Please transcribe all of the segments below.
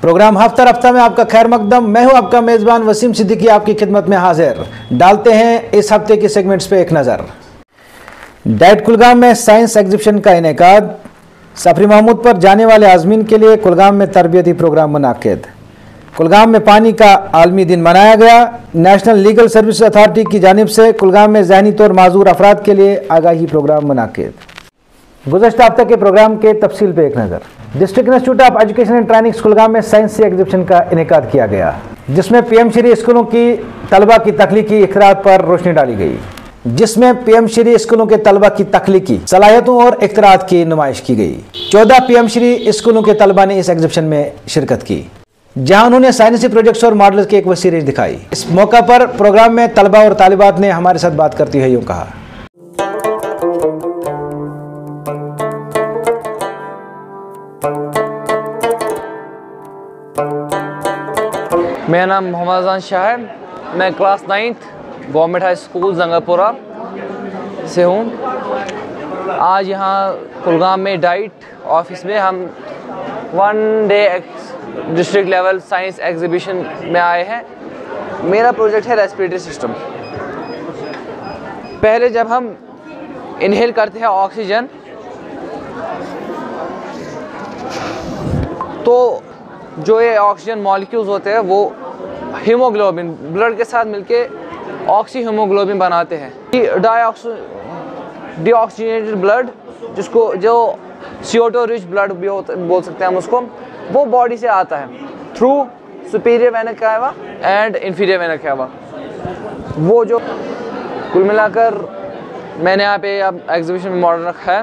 Programme हफ्ता हफ्ता में आपका खैर मकदम। मैं हूं आपका मेज़बान वसीम सिद्दीकी आपकी खिदमत में हाजिर। डालते हैं इस हफ्ते के सेगमेंट्स पे एक नज़र। डाइट कुलगाम में साइंस एग्जीबिशन का इनेकाद। सफरी महमूद पर जाने वाले आज़मीन के लिए कुलगाम में तरबियती प्रोग्राम मुनाकिद। कुलगाम में पानी का आलमी दिन मनाया गया। नेशनल लीगल सर्विस अथॉरिटी की जानिब से कुलगाम में ज़हनी तौर माजूर अफराद के लिए आगाही प्रोग्राम मुनाकिद। गुज़श्ता हफ्ते के प्रोग्राम के तफसील पे एक नज़र। District institute of education and training Kulgam में साइंस एग्जीबिशन का इनेकाद किया गया, जिसमें पीएम श्री स्कूलों की तलबा की तख्लीकी इख्तिरात पर रोशनी डाली गई। जिसमें पीएम श्री स्कूलों के तलबा की तख्लीकी सलाहियतों और इख्तिरात की नुमाइश की गई। 14 पीएम श्री स्कूलों के तलबा ने इस एग्जीबिशन में शिरकत की, जहां उन्होंने साइंसी प्रोजेक्ट्स और मॉडल्स की एक वसी रेंज दिखाई। इस मौका पर प्रोग्राम में तलबा और तालिबात ने हमारे साथ बात करती हुए यूँ कहा। मेरा नाम मोहम्मद अज़ान शाह है। मैं class 9th government high school Jangalpura से हूँ। आज यहाँ कुलगाम में डाइट ऑफिस में हम 1 day district level science exhibition में आए हैं। मेरा प्रोजेक्ट है रेस्पिरेटरी सिस्टम। पहले जब हम इनहेल करते हैं ऑक्सीजन तो जो ये ऑक्सीजन मॉलिक्यूल्स होते हैं वो हीमोग्लोबिन ब्लड के साथ मिलके ऑक्सी हीमोग्लोबिन बनाते हैं। डीऑक्सीजनेटेड ब्लड, जिसको जो CO2 रिच ब्लड भी बोल सकते हैं हम उसको, वो बॉडी से आता है through superior vena cava and inferior vena cava. वो जो कुल मिलाकर मैंने यहाँ पे अब एग्जीबिशन में मॉडल रखा है।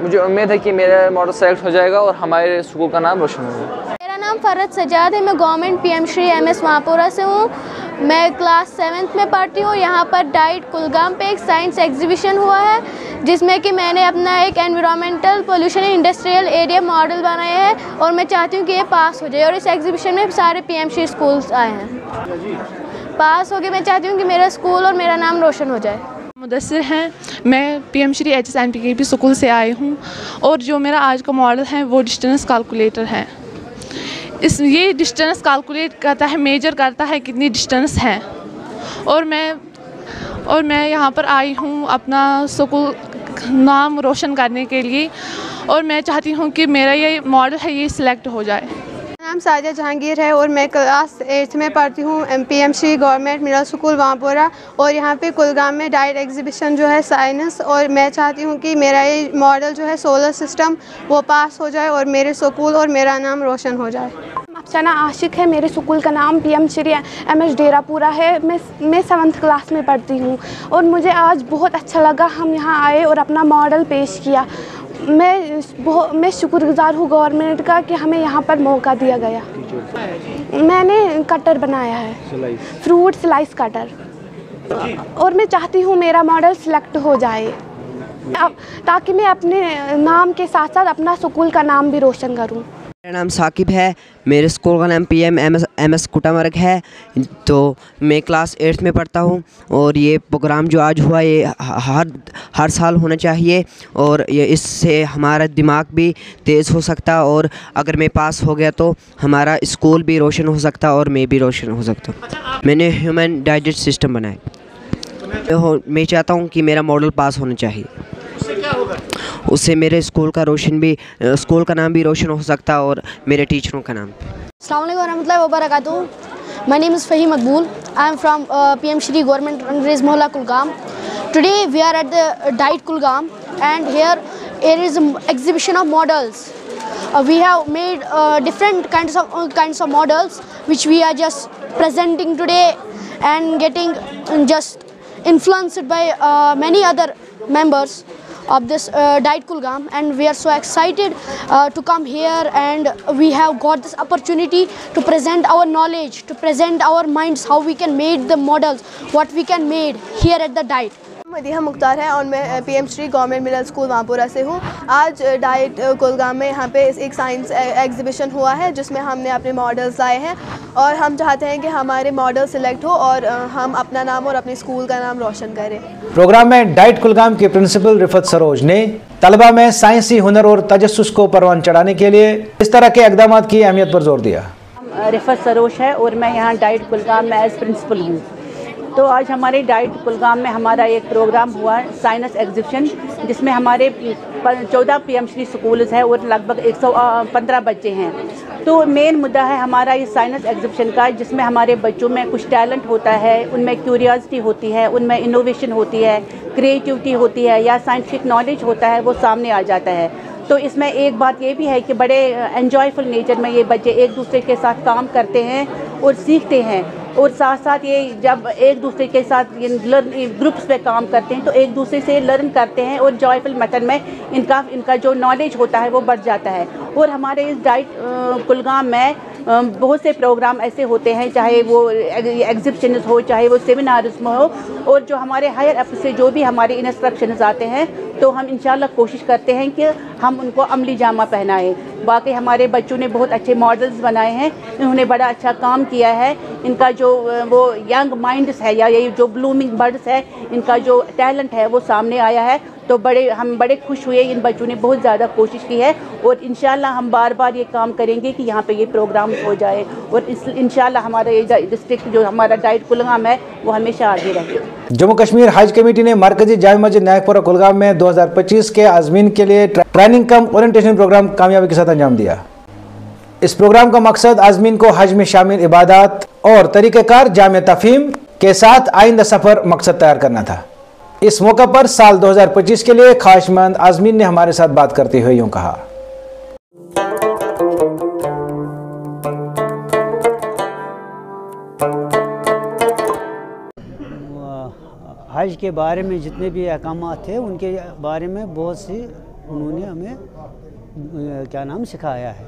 मुझे उम्मीद है कि मेरा मॉडल सेलेक्ट हो जाएगा और हमारे स्कूल का नाम रोशन होगा। मेरा नाम फ़रद सजाद है। मैं गवर्नमेंट पीएम श्री MS वहाँपुरा से हूँ। मैं क्लास 7th में पढ़ती हूँ। यहाँ पर डाइट कुलगाम पे एक साइंस एग्जीबिशन हुआ है, जिसमें कि मैंने अपना एक environmental pollution industrial area model बनाया है और मैं चाहती हूँ कि ये पास हो जाए। और इस एग्जीबिशन में सारे पीएम श्री स्कूल्स आए हैं। पास हो गए। मैं चाहती हूँ कि मेरा स्कूल और मेरा नाम रोशन हो जाए। मुदस्सिर हैं। मैं पीएम श्री HSNPKP स्कूल से आई हूँ और जो मेरा आज का मॉडल है वो डिस्टेंस कैलकुलेटर है। ये डिस्टेंस कैलकुलेट करता है, मेजर करता है कितनी डिस्टेंस है। और मैं यहाँ पर आई हूँ अपना स्कूल नाम रोशन करने के लिए और मैं चाहती हूँ कि मेरा ये मॉडल है ये सिलेक्ट हो जाए। नाम साजिया जहांगीर है और मैं क्लास 8th में पढ़ती हूँ PM Shri government middle school Wahanpura. और यहाँ पे कुलगाम में डाइट एग्जीबिशन जो है साइंस, और मैं चाहती हूँ कि मेरा ये मॉडल जो है सोलर सिस्टम वो पास हो जाए और मेरे स्कूल और मेरा नाम रोशन हो जाए। अफसाना आशिक है। मेरे स्कूल का नाम PM श्री MS डेरापुरा है। मैं 7th क्लास में पढ़ती हूँ और मुझे आज बहुत अच्छा लगा हम यहाँ आए और अपना मॉडल पेश किया। मैं शुक्रगुज़ार हूँ गवर्नमेंट का कि हमें यहाँ पर मौका दिया गया। मैंने कटर बनाया है, फ्रूट स्लाइस कटर, और मैं चाहती हूँ मेरा मॉडल सिलेक्ट हो जाए ताकि मैं अपने नाम के साथ साथ अपना स्कूल का नाम भी रोशन करूँ। मेरा नाम साकिब है। मेरे स्कूल का नाम PM MS कुटामर्ग है। तो मैं क्लास 8th में पढ़ता हूँ और ये प्रोग्राम जो आज हुआ ये हर साल होना चाहिए और ये इससे हमारा दिमाग भी तेज़ हो सकता और अगर मैं पास हो गया तो हमारा स्कूल भी रोशन हो सकता और मैं भी रोशन हो सकता। मैंने ह्यूमन डाइजेस्ट सिस्टम बनाया। मैं चाहता हूँ कि मेरा मॉडल पास होना चाहिए। उससे मेरे स्कूल का नाम भी रोशन हो सकता और मेरे टीचरों का नाम। अस्सलाम वालेकुम रहमतुल्लाहि व बरकातुहू। My name is Fahim Maqbool. I am from PM Shri Government Angrez Mohalla Kulgam. Today we are at the Diet Kulgam and here is an exhibition of models. We have made different kinds of models which we are just presenting today and getting just influenced by many other members of this Diet Kulgam, and we are so excited to come here, and we have got this opportunity to present our knowledge, to present our minds, how we can make the models, what we can made here at the Diet. Madiha Mukhtar है और मैं PM Shri government middle school Wampura से हूँ। आज diet Kulgam में यहाँ पे एक साइंस एग्जीबिशन हुआ है जिसमें हमने अपने मॉडल्स लाए हैं और हम चाहते हैं कि हमारे मॉडल सिलेक्ट हो और हम अपना नाम और अपने स्कूल का नाम रोशन करें। प्रोग्राम में डाइट कुलगाम के प्रिंसिपल रिफत सरोज ने तलबा में साइंसी हुनर और तजस्सुस को परवान चढ़ाने के लिए इस तरह के इकदाम की अहमियत पर जोर दिया। रिफत सरोज है और मैं यहाँ डाइट कुलगाम में एज प्रिंसिपल हूँ। तो आज हमारे डाइट कुलगाम में हमारा एक प्रोग्राम हुआ साइंस एग्जीबिशन जिसमें हमारे 14 पीएम श्री स्कूल्स हैं और लगभग 115 बच्चे हैं। तो मेन मुद्दा है हमारा इस साइंस एग्जीबिशन का जिसमें हमारे बच्चों में कुछ टैलेंट होता है, उनमें क्यूरियोसिटी होती है, उनमें इनोवेशन होती है, क्रिएटिविटी होती है या साइंटिफिक नॉलेज होता है, वो सामने आ जाता है। तो इसमें एक बात ये भी है कि बड़े एन्जॉयफुल नेचर में ये बच्चे एक दूसरे के साथ काम करते हैं और सीखते हैं और साथ साथ ये जब एक दूसरे के साथ ग्रुप्स पे काम करते हैं तो एक दूसरे से लर्न करते हैं और जॉयफुल मेथड में इनका जो नॉलेज होता है वो बढ़ जाता है। और हमारे इस डाइट कुलगाम में बहुत से प्रोग्राम ऐसे होते हैं, चाहे वो एग्जीबिशंस हो, चाहे वो सेमिनार्स में हो, और जो हमारे हायर अप से जो भी हमारे इंस्ट्रक्शंस आते हैं तो हम इंशाल्लाह कोशिश करते हैं कि हम उनको अमली जामा पहनाएं। बाकी हमारे बच्चों ने बहुत अच्छे मॉडल्स बनाए हैं, इन्होंने बड़ा अच्छा काम किया है। इनका जो वो यंग माइंड्स है या ये जो ब्लूमिंग बर्ड्स है, इनका जो टैलेंट है वो सामने आया है। तो हम बड़े खुश हुए, इन बच्चों ने बहुत ज़्यादा कोशिश की है और इंशाल्लाह हम बार बार ये काम करेंगे कि यहाँ पे ये प्रोग्राम हो जाए और इंशाल्लाह हमारा ये डिस्ट्रिक्ट जो हमारा डाइट कुलगाम है वो हमेशा आगे रहे। जम्मू कश्मीर हज कमेटी ने मरकजी जामा मस्जिद नायकपुरा कुलगाम में 2025 के आज़मीन के लिए ट्रेनिंग कम ओरिएंटेशन प्रोग्राम कामयाबी के साथ अंजाम दिया। इस प्रोग्राम का मकसद आज़मीन को हज में शामिल इबादत और तरीक़ेकार जामे तफ़हीम के साथ आइंदा सफ़र मकसद तैयार करना था। इस मौका पर साल 2025 के लिए ख्वाहिशमंद आज़मीन ने हमारे साथ बात करते हुए यूँ कहा। हज के बारे में जितने भी अहकामात थे उनके बारे में बहुत सी उन्होंने हमें सिखाया है।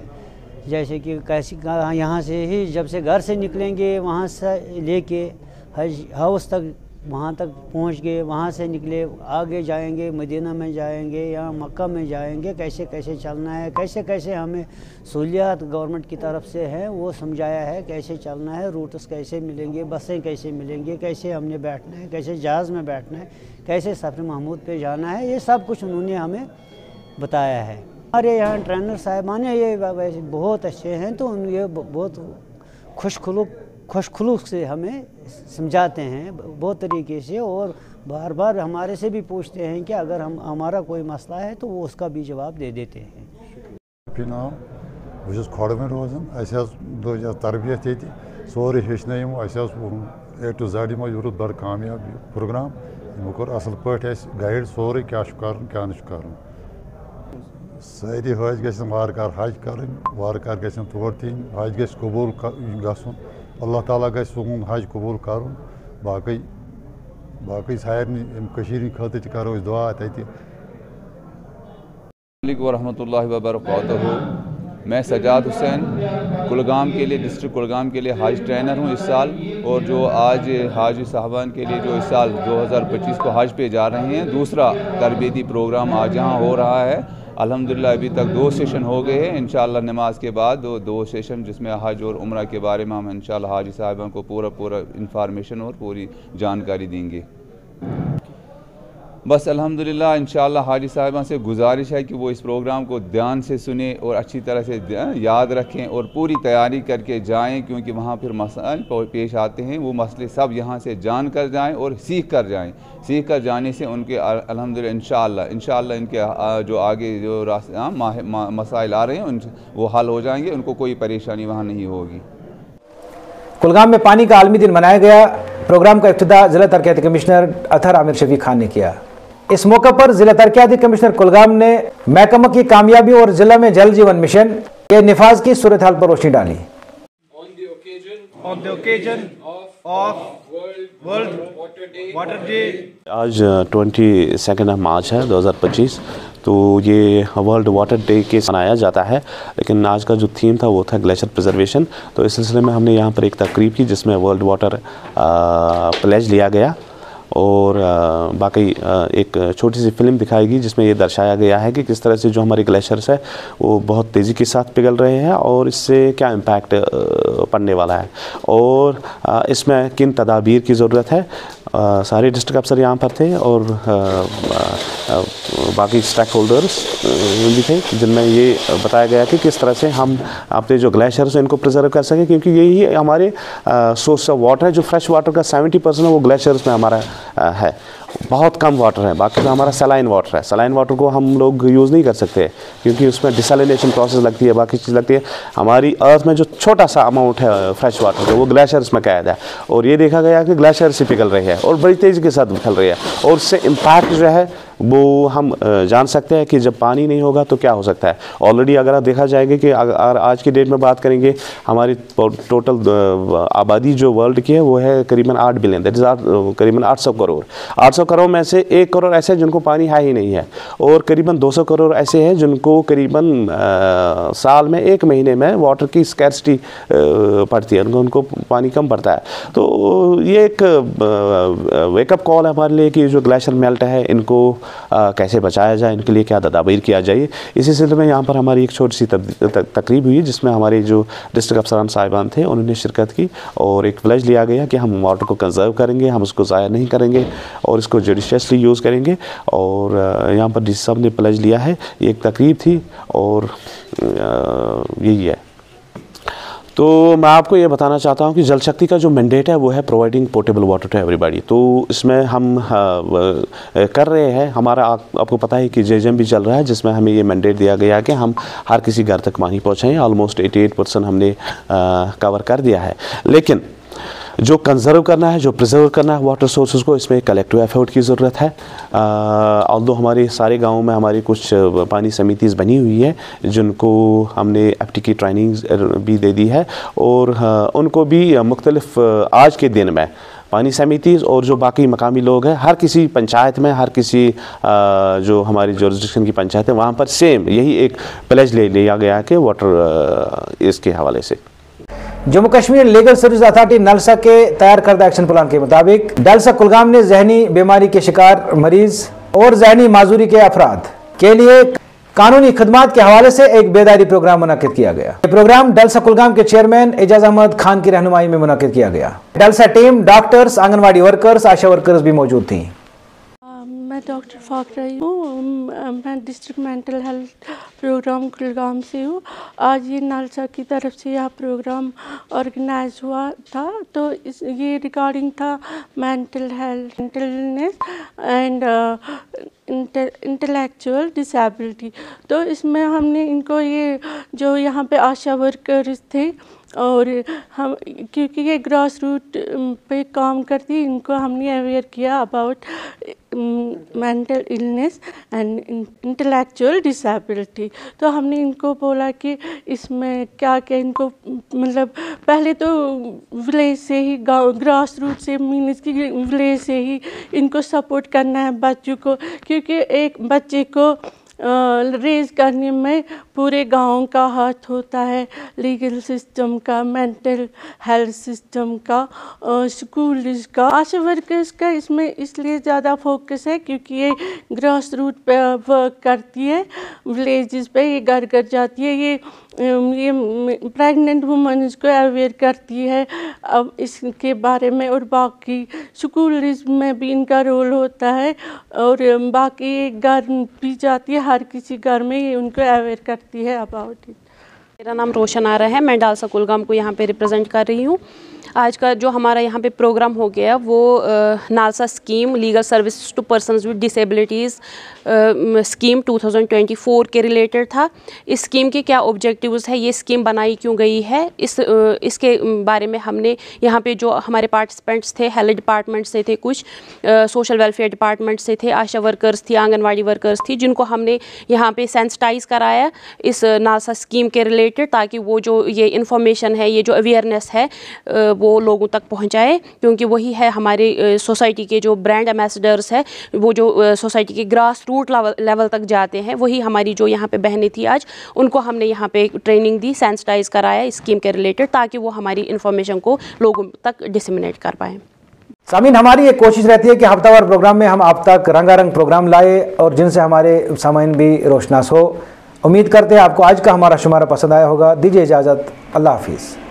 जैसे कि कैसे यहाँ से ही जब से घर से निकलेंगे वहाँ से लेके हज हाउस तक वहाँ तक पहुँच गए, वहाँ से निकले आगे जाएंगे, मदीना में जाएंगे या मक्का में जाएंगे, कैसे कैसे चलना है, कैसे कैसे हमें सहूलियात गवर्नमेंट की तरफ से है वो समझाया है, कैसे चलना है, रूट्स कैसे मिलेंगे, बसें कैसे मिलेंगे, कैसे हमने बैठना है, कैसे जहाज़ में बैठना है, कैसे सफ़र महमूद पे जाना है, ये सब कुछ उन्होंने हमें बताया है। हमारे यहाँ ट्रेनर साहिबान ये वैसे बहुत अच्छे हैं, तो ये बहुत खुशखुलूक से हमें समझाते हैं बहुत तरीके से और बार बार हमारे से भी पूछते हैं कि अगर हमारा कोई मसला है तो वो उसका भी जवाब दे देते हैं। बहुत खोड़ में रोजान तरबियत ये सोरे हेचन A to Z बड़ कामयाब प्रोग्राम कोर असल पे गाइड सोरे क्या क्या कर सारी हज गन वार हज कर वार गन तौर तीन हज ग कबूल गन अल्लाह ताला ग सुन हज कबूल कर बाकी सारे खत करो दुआ तत वरहमतुल्लाहि वबरकातुहू। मैं सजाद हुसैन कुलगाम के लिए डिस्ट्रिक्ट कुलगाम के लिए हज ट्रेनर हूँ इस साल, और जो आज हाजी साहबान के लिए जो इस साल 2025 को हज पे जा रहे हैं, दूसरा तरबीती प्रोग्राम आज यहाँ हो रहा है। अल्हम्दुलिल्लाह अभी तक 2 सेशन हो गए हैं। इंशाअल्लाह नमाज के बाद 2 सेशन जिसमें हज और उम्रा के बारे में हम इंशाअल्लाह हाजी साहबान को पूरा इंफॉर्मेशन और पूरी जानकारी देंगे। बस अल्हम्दुलिल्लाह इंशाअल्लाह हाजी साहिबान से गुजारिश है कि वो इस प्रोग्राम को ध्यान से सुने और अच्छी तरह से याद रखें और पूरी तैयारी करके जाएं, क्योंकि वहाँ फिर मसाइल पेश आते हैं। वो मसले सब यहाँ से जान कर जाएँ और सीख कर जाएँ। सीख कर जाने से उनके अल्हम्दुलिल्लाह इंशाअल्लाह इनके जो आगे जो मसाइल आ रहे हैं वो हल हो जाएंगे, उनको कोई परेशानी वहाँ नहीं होगी। कुलगाम में पानी का आलमी दिन मनाया गया। प्रोग्राम का इफ्तिताह जिला तरक्याती कमिश्नर अतहर आमिर शफीक खान ने किया। इस मौके पर जिला तरक्याती कमिश्नर कुलगाम ने महकमा की कामयाबी और जिला में जल जीवन मिशन के निफाज की सूरत हाल पर रोशनी डाली। On the occasion of World Water Day, आज 22 मार्च है 2025, तो ये वर्ल्ड वाटर डे के मनाया जाता है, लेकिन आज का जो थीम था वो था ग्लेशियर प्रिजर्वेशन। तो इस सिलसिले में हमने यहाँ पर एक तकरीब की जिसमें वर्ल्ड वाटर प्लेज लिया गया और बाकी एक छोटी सी फिल्म दिखाएगी जिसमें ये दर्शाया गया है कि किस तरह से जो हमारे ग्लेशियर्स है वो बहुत तेज़ी के साथ पिघल रहे हैं और इससे क्या इम्पैक्ट पड़ने वाला है और इसमें किन तदाबीर की ज़रूरत है। सारे डिस्ट्रिक्ट अफसर यहाँ पर थे और बाकी स्टेक होल्डर्स भी थे जिनमें ये बताया गया कि किस तरह से हम अपने जो ग्लेशियर्स हैं इनको प्रिजर्व कर सकें, क्योंकि यही हमारे सोर्स ऑफ वाटर है। जो फ्रेश वाटर का 70% है वो ग्लेशियर्स में हमारा है। बहुत कम वाटर है, बाकी तो हमारा सलाइन वाटर है। सलाइन वाटर को हम लोग यूज़ नहीं कर सकते क्योंकि उसमें डिसैलिनेशन प्रोसेस लगती है, बाकी चीज़ लगती है। हमारी अर्थ में जो छोटा सा अमाउंट है फ्रेश वाटर का वो ग्लेशियर्स में कैद है और ये देखा गया कि ग्लेशियर से पिघल रही है और बड़ी तेज़ी के साथ पिघल रही है और उससे इम्पैक्ट जो है वो हम जान सकते हैं कि जब पानी नहीं होगा तो क्या हो सकता है। ऑलरेडी अगर आप देखा जाएगा कि अगर आज की डेट में बात करेंगे हमारी टोटल आबादी जो वर्ल्ड की है वो है करीबन 8 बिलियन, दैट इज़ करीबन 800 करोड़। 800 करोड़ में से 1 करोड़ ऐसे हैं जिनको पानी है ही नहीं है और करीबन 200 करोड़ ऐसे हैं जिनको करीबन साल में 1 महीने में वाटर की स्कैर्सिटी पड़ती है, उनको पानी कम पड़ता है। तो ये एक वेकअप कॉल है हमारे लिए कि जो ग्लेशियर मेल्ट है इनको कैसे बचाया जाए, इनके लिए क्या तदाबीर किया जाए। इसी सिलसिले में यहाँ पर हमारी एक छोटी सी तकरीब हुई जिसमें हमारे जो डिस्ट्रिक्ट अफसरान साहिबान थे उन्होंने शिरकत की और एक प्लेज लिया गया कि हम वाटर को कंजर्व करेंगे, हम उसको ज़ाया नहीं करेंगे और इसको जुडिशियसली यूज़ करेंगे। और यहाँ पर जिस सब ने प्लेज लिया है, ये एक तकरीब थी और यही है। तो मैं आपको ये बताना चाहता हूँ कि जल शक्ति का जो मैंडेट है वो है providing portable water to everybody. तो इसमें हम कर रहे हैं, हमारा आपको पता है कि JJM भी चल रहा है जिसमें हमें ये मैंडेट दिया गया है कि हम हर किसी घर तक पानी पहुँचाएँ। ऑलमोस्ट 88% हमने कवर कर दिया है। लेकिन जो कंजर्व करना है, जो प्रिजर्व करना है वाटर सोर्सेज को, इसमें कलेक्टिव एफर्ट की ज़रूरत है। ऑल्दो हमारे सारे गाँव में हमारी कुछ पानी समितिज़ बनी हुई है जिनको हमने FT की ट्रेनिंग भी दे दी है और उनको भी मुख्तलिफ आज के दिन में पानी समितिज़ और जो बाकी मकामी लोग हैं हर किसी पंचायत में, हर किसी जो हमारी जुरिस्डिक्शन की पंचायत है वहाँ पर सेम यही एक प्लेज ले लिया गया है कि वाटर इसके हवाले से। Jammu Kashmir legal service authority NALSA के तैयार करदा एक्शन प्लान के मुताबिक डलसा कुलगाम ने जहनी बीमारी के शिकार मरीज और जहनी माजूरी के अफराद के लिए कानूनी खदमात के हवाले से एक बेदारी प्रोग्राम मुनक्किद किया गया। ये प्रोग्राम डलसा कुलगाम के चेयरमैन एजाज अहमद खान की रहनुमाई में मुनक्किद किया गया। DLSA team doctors, anganwadi workers, ASHA workers भी मौजूद थी। मैं डॉक्टर फाक रही हूँ, मैं district mental health programme Kulgam से हूँ। आज ये नलसा की तरफ से यह प्रोग्राम ऑर्गेनाइज हुआ था। तो ये रिगार्डिंग था mental health, mental illness and intellectual disability. तो इसमें हमने इनको ये जो यहाँ पे आशा वर्कर्स थे और हम क्योंकि ये ग्रास रूट पे काम करती, इनको हमने अवेयर किया about mental illness and intellectual disability. तो हमने इनको बोला कि इसमें क्या क्या इनको मतलब पहले तो विलेज से ही ग्रास रूट से मीन्स की विलेज से ही इनको सपोर्ट करना है बच्चों को, क्योंकि एक बच्चे को रेज करने में पूरे गांव का हाथ होता है, लीगल सिस्टम का, मेंटल हेल्थ सिस्टम का, स्कूल का। आशा वर्कर्स का इसमें इसलिए ज़्यादा फोकस है क्योंकि ये ग्रास रूट पे वर्क करती है, विलेजेस पे ये घर घर जाती है, ये प्रेग्नेंट वुमेन्स को अवेयर करती है अब इसके बारे में, और बाकी स्कूल में भी इनका रोल होता है और बाकी घर भी जाती है, हर किसी घर में ये उनको अवेयर करती है अबाउट इट। मेरा नाम रोशन आरा है, मैं डालसा कुलगाम को यहाँ पे रिप्रेजेंट कर रही हूँ। आज का जो हमारा यहाँ पे प्रोग्राम हो गया वो NALSA scheme legal service to persons with disabilities scheme 2024 के रिलेटेड था। इस स्कीम के क्या ऑब्जेक्टिव्स है, ये स्कीम बनाई क्यों गई है, इसके बारे में हमने यहाँ पे जो हमारे पार्टिसिपेंट्स थे, हेल्थ डिपार्टमेंट से थे, कुछ सोशल वेलफेयर डिपार्टमेंट से थे, आशा वर्कर्स थी, आंगनवाड़ी वर्कर्स थी, जिनको हमने यहाँ पे सेंसिटाइज़ कराया इस नालसा स्कीम के रिलेटेड, ताकि वो जो ये इन्फॉर्मेशन है, ये जो अवेयरनेस है वो लोगों तक पहुँचाए, क्योंकि वही है हमारे सोसाइटी के जो ब्रांड एम्बेसडर्स है, वो जो सोसाइटी के ग्रास रूट लेवल तक जाते हैं, वही हमारी जो यहाँ पे बहनें थी आज उनको हमने यहाँ पे ट्रेनिंग दी, सेंसिटाइज़ कराया इस स्कीम के रिलेटेड, ताकि वो हमारी इन्फॉर्मेशन को लोगों तक डिसेमिनेट कर पाएँ। सामीन, हमारी एक कोशिश रहती है कि हफ्तावार प्रोग्राम में हम आप तक रंगारंग प्रोग्राम लाए और जिनसे हमारे सामीन भी रोशनास हो। उम्मीद करते हैं आपको आज का हमारा शुमारा पसंद आया होगा। दीजिए इजाज़त, अल्लाह हाफिज़।